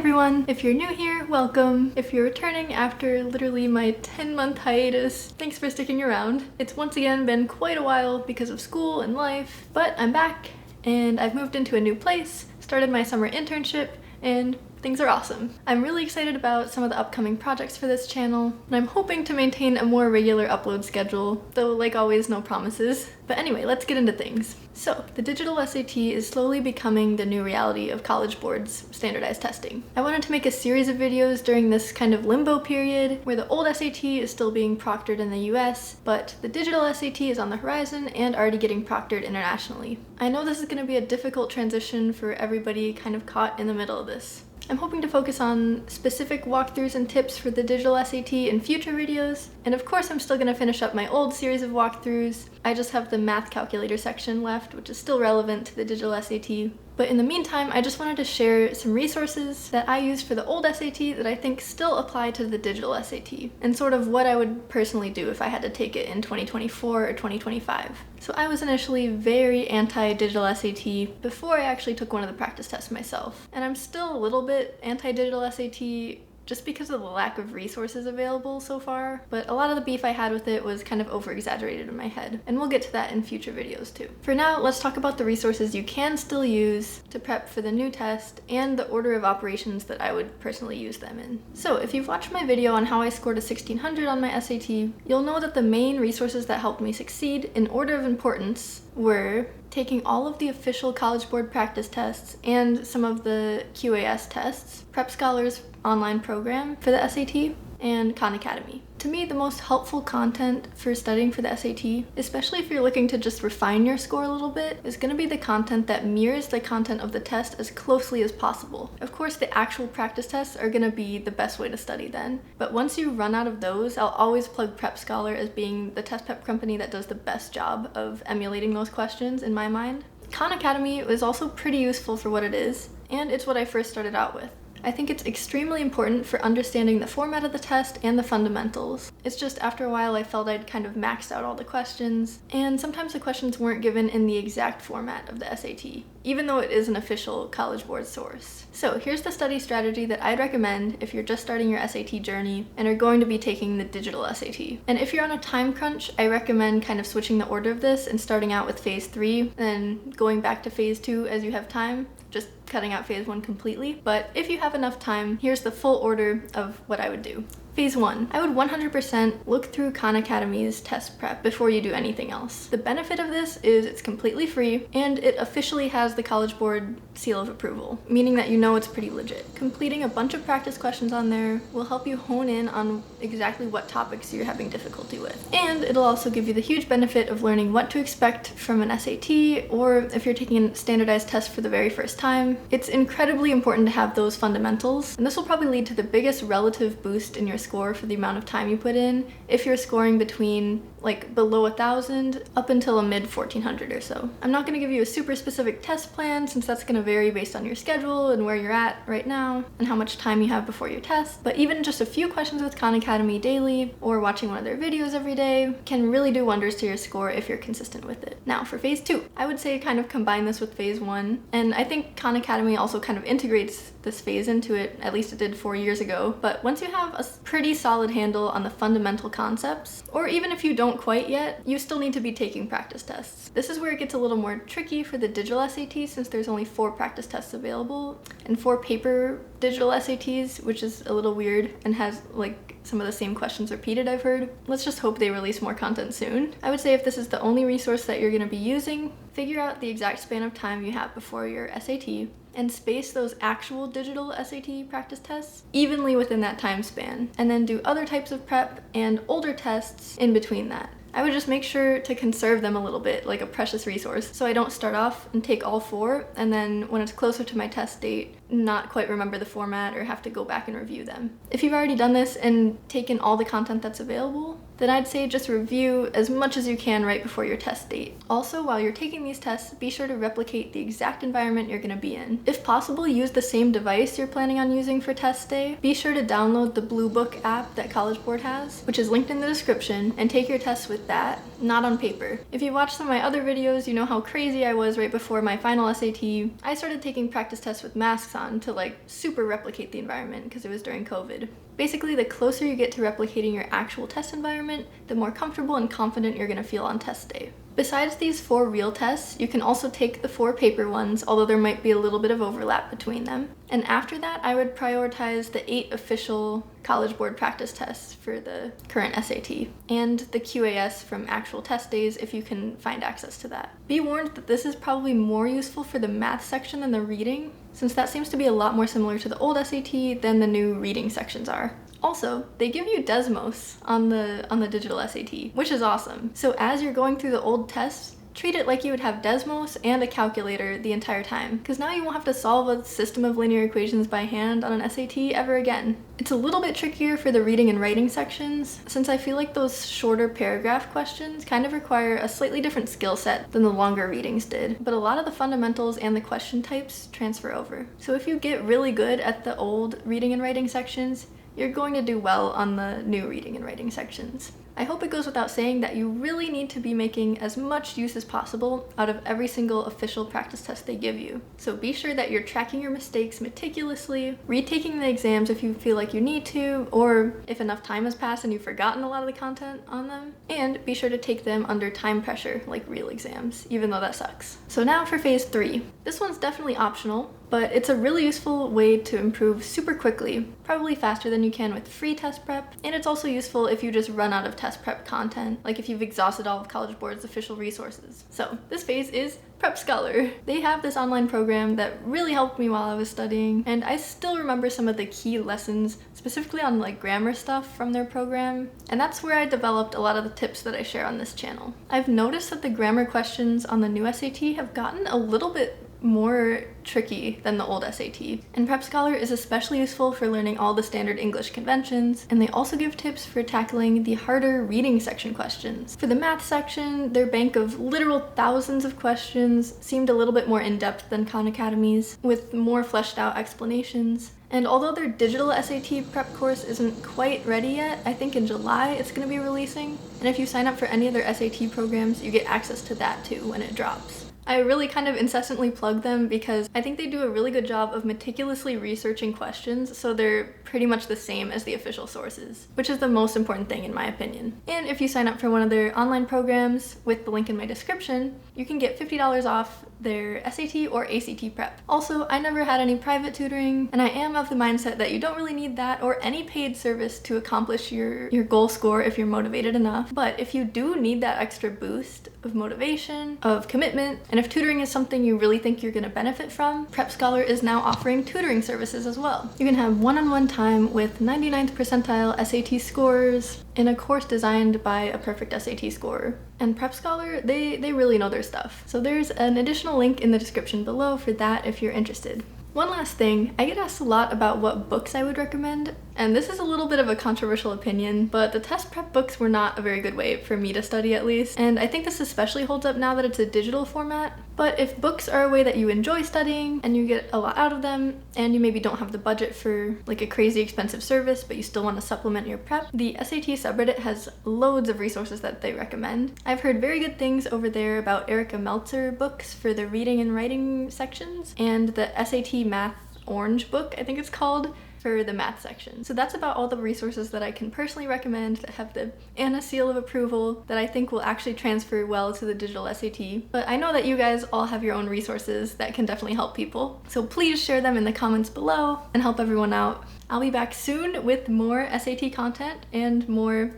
everyone! If you're new here, welcome. If you're returning after literally my 10-month hiatus, thanks for sticking around. It's once again been quite a while because of school and life, but I'm back and I've moved into a new place, started my summer internship, and things are awesome. I'm really excited about some of the upcoming projects for this channel, and I'm hoping to maintain a more regular upload schedule, though like always, no promises. But anyway, let's get into things. So, the digital SAT is slowly becoming the new reality of College Board's standardized testing. I wanted to make a series of videos during this kind of limbo period where the old SAT is still being proctored in the US, but the digital SAT is on the horizon and already getting proctored internationally. I know this is going to be a difficult transition for everybody kind of caught in the middle of this. I'm hoping to focus on specific walkthroughs and tips for the digital SAT in future videos, and of course I'm still going to finish up my old series of walkthroughs. I just have the math calculator section left, which is still relevant to the digital SAT. But in the meantime, I just wanted to share some resources that I used for the old SAT that I think still apply to the digital SAT, and sort of what I would personally do if I had to take it in 2024 or 2025. So I was initially very anti-digital SAT before I actually took one of the practice tests myself. And I'm still a little bit anti-digital SAT just because of the lack of resources available so far, but a lot of the beef I had with it was kind of over-exaggerated in my head, and we'll get to that in future videos too. For now, let's talk about the resources you can still use to prep for the new test and the order of operations that I would personally use them in. So if you've watched my video on how I scored a 1600 on my SAT, you'll know that the main resources that helped me succeed in order of importance were taking all of the official College Board practice tests and some of the QAS tests, PrepScholar's online program for the SAT, and Khan Academy. To me, the most helpful content for studying for the SAT, especially if you're looking to just refine your score a little bit, is going to be the content that mirrors the content of the test as closely as possible. Of course, the actual practice tests are going to be the best way to study then, but once you run out of those, I'll always plug PrepScholar as being the test prep company that does the best job of emulating those questions in my mind. Khan Academy is also pretty useful for what it is, and it's what I first started out with. I think it's extremely important for understanding the format of the test and the fundamentals. It's just after a while I felt I'd kind of maxed out all the questions, and sometimes the questions weren't given in the exact format of the SAT, even though it is an official College Board source. So here's the study strategy that I'd recommend if you're just starting your SAT journey and are going to be taking the digital SAT. And if you're on a time crunch, I recommend kind of switching the order of this and starting out with phase 3, then going back to phase 2 as you have time, just cutting out phase 1 completely. But if you have enough time, here's the full order of what I would do. Phase 1. I would 100% look through Khan Academy's test prep before you do anything else. The benefit of this is it's completely free, and it officially has the College Board seal of approval, meaning that you know it's pretty legit. Completing a bunch of practice questions on there will help you hone in on exactly what topics you're having difficulty with. And it'll also give you the huge benefit of learning what to expect from an SAT, or if you're taking a standardized test for the very first time. It's incredibly important to have those fundamentals, and this will probably lead to the biggest relative boost in your score for the amount of time you put in if you're scoring between like below 1,000 up until a mid 1,400 or so. I'm not going to give you a super specific test plan since that's going to vary based on your schedule and where you're at right now and how much time you have before your test, but even just a few questions with Khan Academy daily or watching one of their videos every day can really do wonders to your score if you're consistent with it. Now for phase 2, I would say kind of combine this with phase 1, and I think Khan Academy also kind of integrates this phase into it, at least it did 4 years ago. But once you have a pretty solid handle on the fundamental concepts, or even if you don't quite yet, you still need to be taking practice tests. This is where it gets a little more tricky for the digital SAT since there's only 4 practice tests available and 4 paper digital SATs, which is a little weird and has like some of the same questions repeated, I've heard. Let's just hope they release more content soon. I would say if this is the only resource that you're going to be using, figure out the exact span of time you have before your SAT and space those actual digital SAT practice tests evenly within that time span, and then do other types of prep and older tests in between that. I would just make sure to conserve them a little bit, like a precious resource, so I don't start off and take all 4, and then when it's closer to my test date, not quite remember the format or have to go back and review them. If you've already done this and taken all the content that's available, then I'd say just review as much as you can right before your test date. Also, while you're taking these tests, be sure to replicate the exact environment you're going to be in. If possible, use the same device you're planning on using for test day. Be sure to download the Blue Book app that College Board has, which is linked in the description, and take your tests with that, not on paper. If you watched some of my other videos, you know how crazy I was right before my final SAT. I started taking practice tests with masks on to like super replicate the environment because it was during COVID. Basically, the closer you get to replicating your actual test environment, the more comfortable and confident you're going to feel on test day. Besides these 4 real tests, you can also take the 4 paper ones, although there might be a little bit of overlap between them. And after that, I would prioritize the 8 official College Board practice tests for the current SAT, and the QAS from actual test days if you can find access to that. Be warned that this is probably more useful for the math section than the reading, since that seems to be a lot more similar to the old SAT than the new reading sections are. Also, they give you Desmos on the digital SAT, which is awesome. So as you're going through the old tests, treat it like you would have Desmos and a calculator the entire time, because now you won't have to solve a system of linear equations by hand on an SAT ever again. It's a little bit trickier for the reading and writing sections, since I feel like those shorter paragraph questions kind of require a slightly different skill set than the longer readings did, but a lot of the fundamentals and the question types transfer over. So if you get really good at the old reading and writing sections, you're going to do well on the new reading and writing sections. I hope it goes without saying that you really need to be making as much use as possible out of every single official practice test they give you. So be sure that you're tracking your mistakes meticulously, retaking the exams if you feel like you need to, or if enough time has passed and you've forgotten a lot of the content on them, and be sure to take them under time pressure like real exams, even though that sucks. So now for phase 3. This one's definitely optional, but it's a really useful way to improve super quickly, probably faster than you can with free test prep, and it's also useful if you just run out of test prep content, like if you've exhausted all of College Board's official resources. So this phase is PrepScholar. They have this online program that really helped me while I was studying, and I still remember some of the key lessons, specifically on like grammar stuff from their program, and that's where I developed a lot of the tips that I share on this channel. I've noticed that the grammar questions on the new SAT have gotten a little bit more tricky than the old SAT. And PrepScholar is especially useful for learning all the standard English conventions, and they also give tips for tackling the harder reading section questions. For the math section, their bank of literal thousands of questions seemed a little bit more in-depth than Khan Academy's, with more fleshed out explanations. And although their digital SAT prep course isn't quite ready yet, I think in July it's going to be releasing, and if you sign up for any of their SAT programs, you get access to that too when it drops. I really kind of incessantly plug them because I think they do a really good job of meticulously researching questions, so they're pretty much the same as the official sources, which is the most important thing in my opinion. And if you sign up for one of their online programs with the link in my description, you can get $50 off their SAT or ACT prep. Also, I never had any private tutoring, and I am of the mindset that you don't really need that or any paid service to accomplish your goal score if you're motivated enough. But if you do need that extra boost of motivation, of commitment, and if tutoring is something you really think you're going to benefit from, PrepScholar is now offering tutoring services as well. You can have one-on-one time with 99th percentile SAT scores in a course designed by a perfect SAT scorer. And PrepScholar, they really know their stuff. So there's an additional link in the description below for that if you're interested. One last thing, I get asked a lot about what books I would recommend, and this is a little bit of a controversial opinion, but the test prep books were not a very good way for me to study at least, and I think this especially holds up now that it's a digital format. But if books are a way that you enjoy studying and you get a lot out of them, and you maybe don't have the budget for like a crazy expensive service, but you still want to supplement your prep, the SAT subreddit has loads of resources that they recommend. I've heard very good things over there about Erica Meltzer books for the reading and writing sections, and the SAT Math Orange book, I think it's called, for the math section. So that's about all the resources that I can personally recommend that have the Anna seal of approval that I think will actually transfer well to the digital SAT. But I know that you guys all have your own resources that can definitely help people. So please share them in the comments below and help everyone out. I'll be back soon with more SAT content and more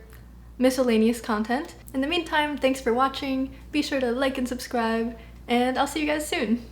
miscellaneous content. In the meantime, thanks for watching. Be sure to like and subscribe, and I'll see you guys soon.